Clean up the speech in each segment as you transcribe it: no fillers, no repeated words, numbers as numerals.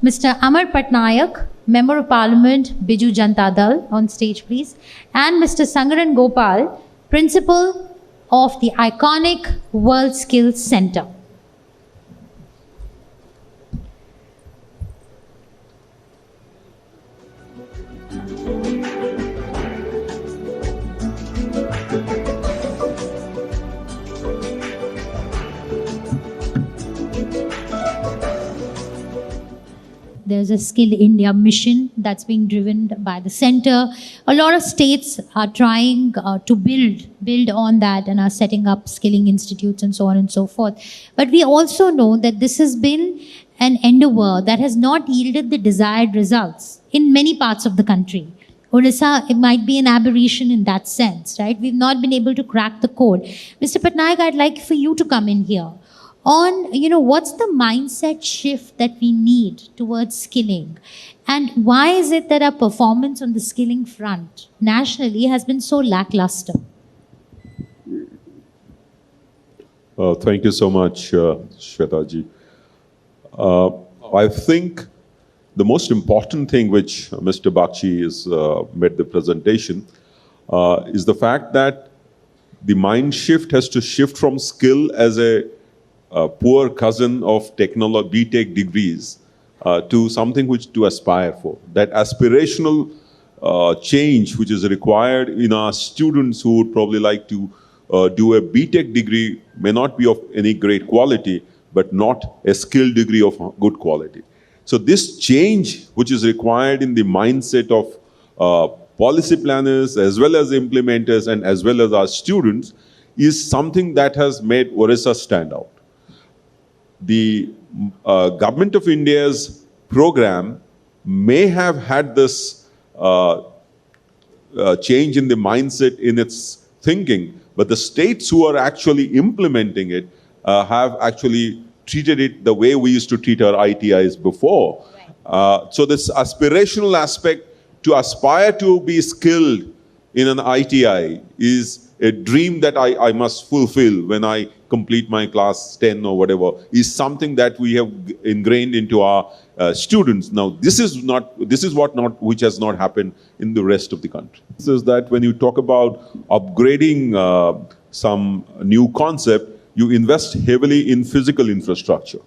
Mr. Amar Patnaik, Member of Parliament, Biju Janata Dal, on stage please. And Mr. Sangaran Gopal, Principal of the iconic World Skills Center. There's a Skill India mission that's being driven by the center. A lot of states are trying to build on that and are setting up skilling institutes and so on and so forth. But we also know that this has been an endeavor that has not yielded the desired results in many parts of the country. Odisha, it might be an aberration in that sense, right? We've not been able to crack the code. Mr. Patnaik, I'd like for you to come in here on, what's the mindset shift that we need towards skilling? And why is it that our performance on the skilling front nationally has been so lackluster? Thank you so much, Shwetaji. I think the most important thing which Mr. Bakshi has made the presentation is the fact that the mind shift has to shift from skill as a poor cousin of technology, BTech degrees, to something which to aspire for. That aspirational change which is required in our students who would probably like to do a BTech degree may not be of any great quality, but not a skill degree of good quality. So this change which is required in the mindset of policy planners as well as implementers and as well as our students is something that has made Odisha stand out. The Government of India's program may have had this change in the mindset in its thinking, but the states who are actually implementing it have actually treated it the way we used to treat our ITIs before. So this aspirational aspect to aspire to be skilled in an ITI is a dream that I must fulfill when I complete my class 10 or whatever, is something that we have ingrained into our students. Now, this is which has not happened in the rest of the country. This is that when you talk about upgrading some new concept, you invest heavily in physical infrastructure.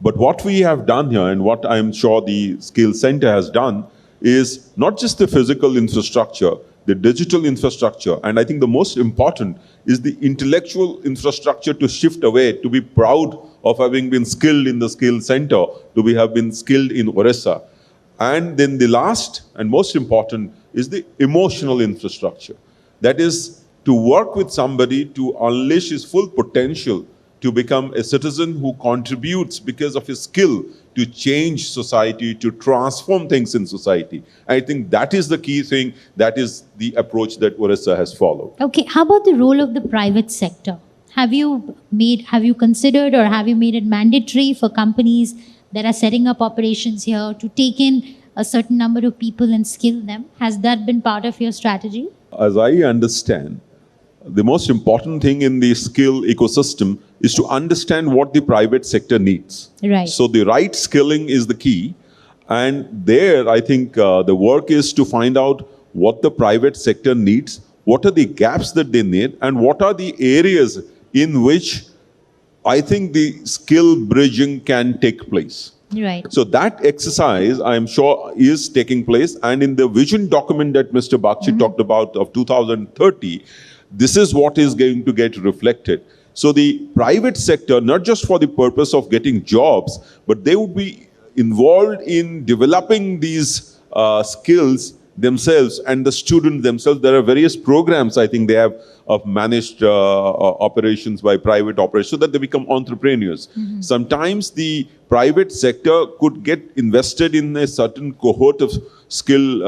But what we have done here, and what I'm sure the Skill Center has done, is not just the physical infrastructure, the digital infrastructure, and I think the most important is the intellectual infrastructure to shift away, to be proud of having been skilled in the Skill Center, to have been skilled in Odisha. And then the last and most important is the emotional infrastructure. That is to work with somebody to unleash his full potential to become a citizen who contributes because of his skill to change society, to transform things in society. I think that is the key thing, that is the approach that Odisha has followed. Okay, how about the role of the private sector? Have you considered or have you made it mandatory for companies that are setting up operations here to take in a certain number of people and skill them? Has that been part of your strategy? As I understand, the most important thing in the skill ecosystem is to understand what the private sector needs. Right. So the right skilling is the key. And there, I think the work is to find out what the private sector needs, what are the gaps that they need, and what are the areas in which I think the skill bridging can take place. Right. So that exercise, I am sure, is taking place. And in the vision document that Mr. Bakshi talked about of 2030, this is what is going to get reflected. So the private sector, not just for the purpose of getting jobs, but they would be involved in developing these skills themselves and the students themselves. There are various programs, I think they have, of managed operations by private operators so that they become entrepreneurs. Sometimes the private sector could get invested in a certain cohort of skilled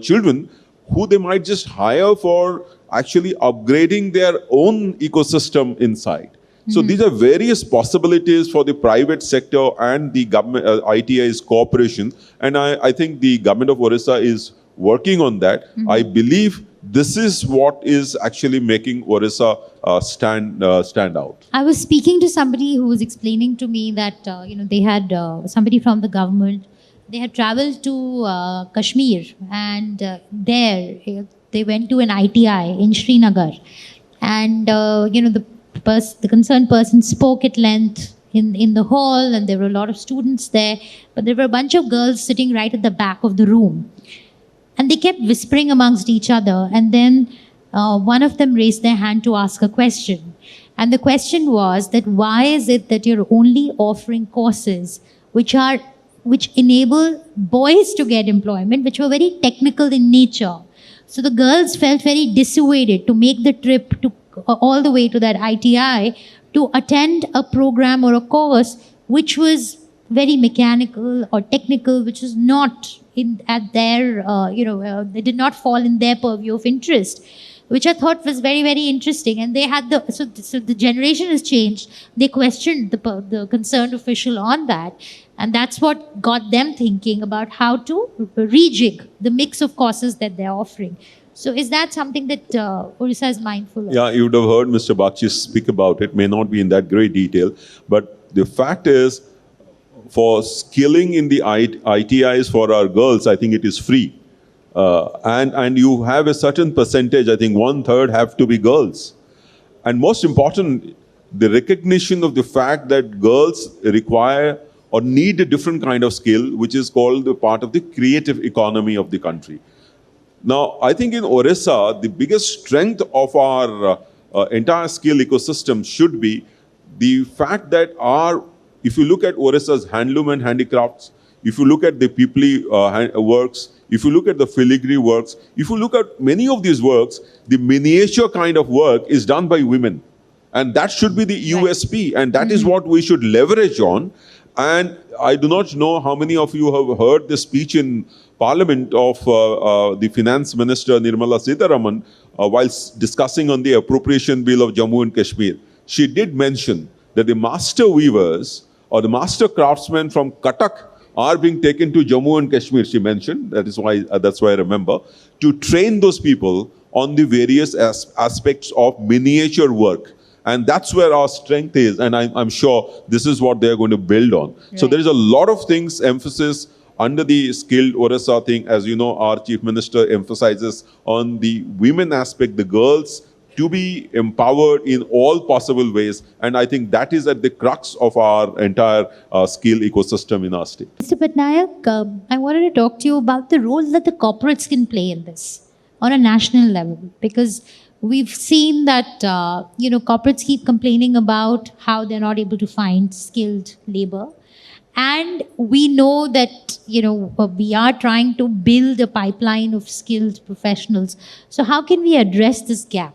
children who they might just hire for actually upgrading their own ecosystem inside. So these are various possibilities for the private sector and the government, ITI's cooperation. And I think the government of Odisha is working on that. I believe this is what is actually making Odisha stand out. I was speaking to somebody who was explaining to me that they had somebody from the government. They had traveled to Kashmir, and they went to an ITI in Srinagar, and the concerned person spoke at length in the hall, and there were a lot of students there, but there were a bunch of girls sitting right at the back of the room. And they kept whispering amongst each other. And then one of them raised their hand to ask a question. And the question was that why is it that you're only offering courses which enable boys to get employment, which were very technical in nature? So the girls felt very dissuaded to make the trip to all the way to that ITI to attend a program or a course which was very mechanical or technical, which is not at their, they did not fall in their purview of interest, which I thought was very, very interesting. And they had so the generation has changed. They questioned the concerned official on that. And that's what got them thinking about how to rejig the mix of courses that they're offering. So is that something that Odisha is mindful of? Yeah, you would have heard Mr. Bakshi speak about it. May not be in that great detail, but the fact is, for skilling in the ITIs for our girls, I think it is free. And you have a certain percentage, I think 1/3 have to be girls. And most important, the recognition of the fact that girls require or need a different kind of skill, which is called the part of the creative economy of the country. Now, I think in Odisha, the biggest strength of our entire skill ecosystem should be the fact that if you look at Odisha's handloom and handicrafts, if you look at the Pipli works, if you look at the filigree works, if you look at many of these works, the miniature kind of work is done by women. And that should be the USP, and that is what we should leverage on. And I do not know how many of you have heard the speech in Parliament of the Finance Minister Nirmala Sitharaman while discussing on the appropriation bill of Jammu and Kashmir. She did mention that the master weavers or the master craftsmen from Cuttack are being taken to Jammu and Kashmir, she mentioned. That's why I remember, to train those people on the various aspects of miniature work. And that's where our strength is. And I'm sure this is what they're going to build on. Right. So there is a lot of things, emphasis under the skilled Odisha thing. As you know, our Chief Minister emphasizes on the women aspect, the girls, to be empowered in all possible ways. And I think that is at the crux of our entire skill ecosystem in our state. Mr. Patnaik, I wanted to talk to you about the role that the corporates can play in this on a national level. Because we've seen that, corporates keep complaining about how they're not able to find skilled labor. And we know that, we are trying to build a pipeline of skilled professionals. So how can we address this gap?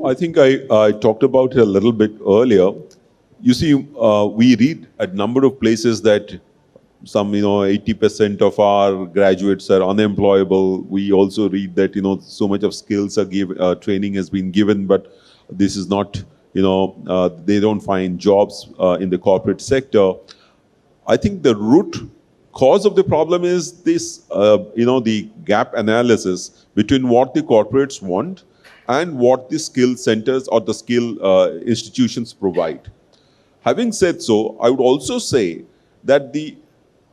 I think I talked about it a little bit earlier. You see, we read at a number of places that some 80% of our graduates are unemployable. We also read that so much of skills are training has been given, but this is not they don't find jobs in the corporate sector. I think the root cause of the problem is this the gap analysis between what the corporates want and what the skill centers or the skill institutions provide. Having said so, I would also say that the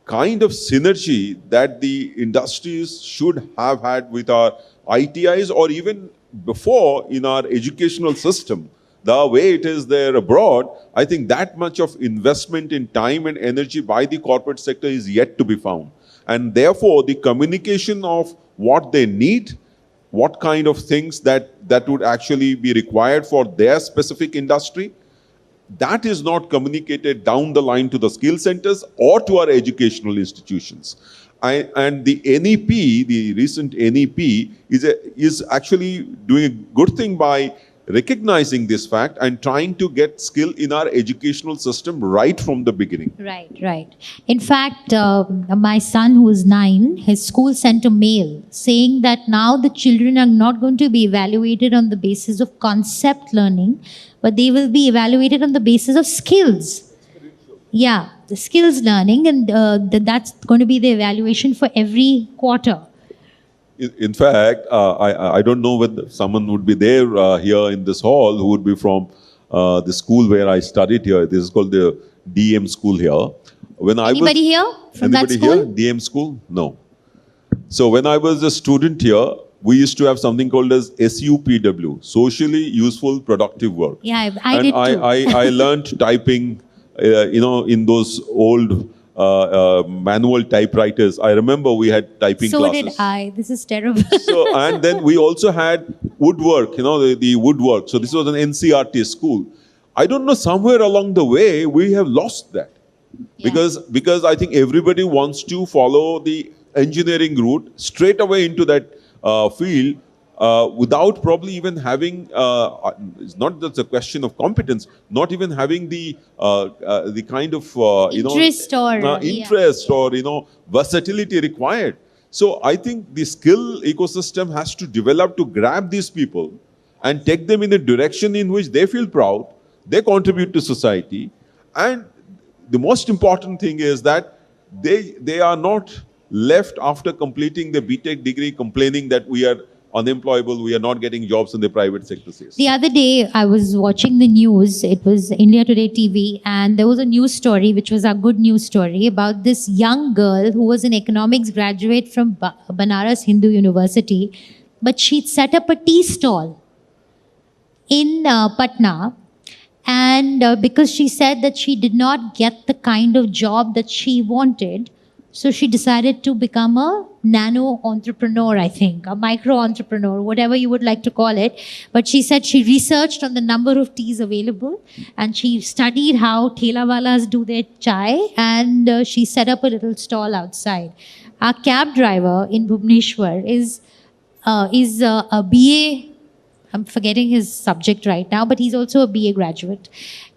kind of synergy that the industries should have had with our ITIs or even before in our educational system, the way it is there abroad, I think that much of investment in time and energy by the corporate sector is yet to be found. And therefore, the communication of what they need, what kind of things that would actually be required for their specific industry, that is not communicated down the line to the skill centers or to our educational institutions. And the NEP, the recent NEP, is actually doing a good thing by recognizing this fact and trying to get skill in our educational system right from the beginning. Right. In fact, my son, who is 9, his school sent a mail saying that now the children are not going to be evaluated on the basis of concept learning, but they will be evaluated on the basis of skills. Yeah, the skills learning, and that's going to be the evaluation for every quarter. In fact, I don't know whether someone would be there here in this hall who would be from the school where I studied here. This is called the DM school here. When Anybody here from that anybody school? here DM school? No. So when I was a student here, we used to have something called as SUPW, socially useful productive work. Yeah, I And did too. I learned typing, in those old manual typewriters. I remember we had typing So classes. did I. This is terrible. So, and then we also had woodwork, the woodwork. So this was an NCRT school. I don't know, somewhere along the way, we have lost that. Yeah. Because I think everybody wants to follow the engineering route straight away into that field without probably even having, it's not just a question of competence, not even having the kind of, Interest or- interest or, versatility required. So I think the skill ecosystem has to develop to grab these people and take them in a direction in which they feel proud, they contribute to society, and the most important thing is that they are not left after completing the BTech degree complaining that we are unemployable, we are not getting jobs in the private sector. The other day, I was watching the news. It was India Today TV, and there was a news story, which was a good news story, about this young girl who was an economics graduate from Banaras Hindu University, but she'd set up a tea stall in Patna. And because she said that she did not get the kind of job that she wanted, so she decided to become a nano entrepreneur, I think, a micro entrepreneur, whatever you would like to call it. But she said she researched on the number of teas available, and she studied how thelawalas do their chai, and she set up a little stall outside. Our cab driver in Bhubaneswar is a BA. I'm forgetting his subject right now, but he's also a BA graduate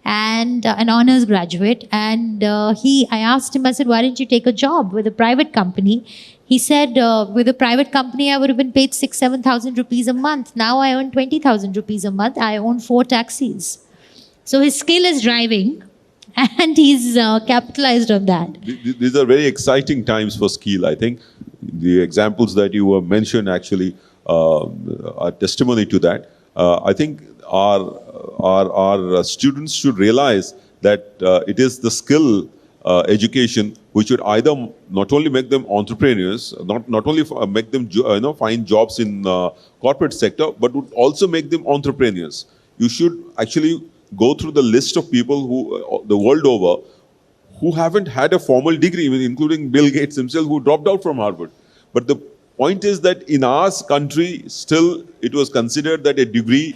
and an honors graduate. And I asked him, I said, why didn't you take a job with a private company? He said, with a private company, I would have been paid 6,000-7,000 rupees a month. Now I earn 20,000 rupees a month. I own 4 taxis. So his skill is driving, and he's capitalized on that. These are very exciting times for skill, I think. The examples that you were mentioned actually are testimony to that. I think our students should realize that it is the skill education which would either not only make them entrepreneurs, not only make them find jobs in corporate sector, but would also make them entrepreneurs. You should actually go through the list of people who the world over who haven't had a formal degree, including Bill Gates himself, who dropped out from Harvard. But the point is that in our country, still it was considered that a degree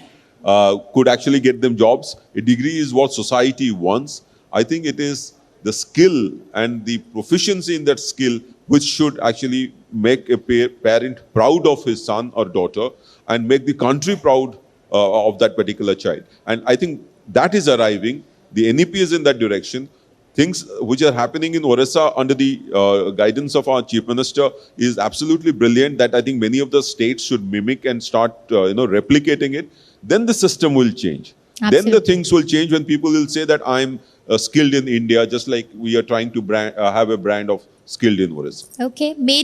could actually get them jobs. A degree is what society wants. I think it is the skill and the proficiency in that skill which should actually make a parent proud of his son or daughter and make the country proud of that particular child. And I think that is arriving. The NEP is in that direction. Things which are happening in Odisha under the guidance of our Chief Minister is absolutely brilliant, that I think many of the states should mimic and start replicating it. Then the system will change. Absolutely. Then the things will change when people will say that I'm skilled in India, just like we are trying to have a brand of skilled in Odisha. Okay, made in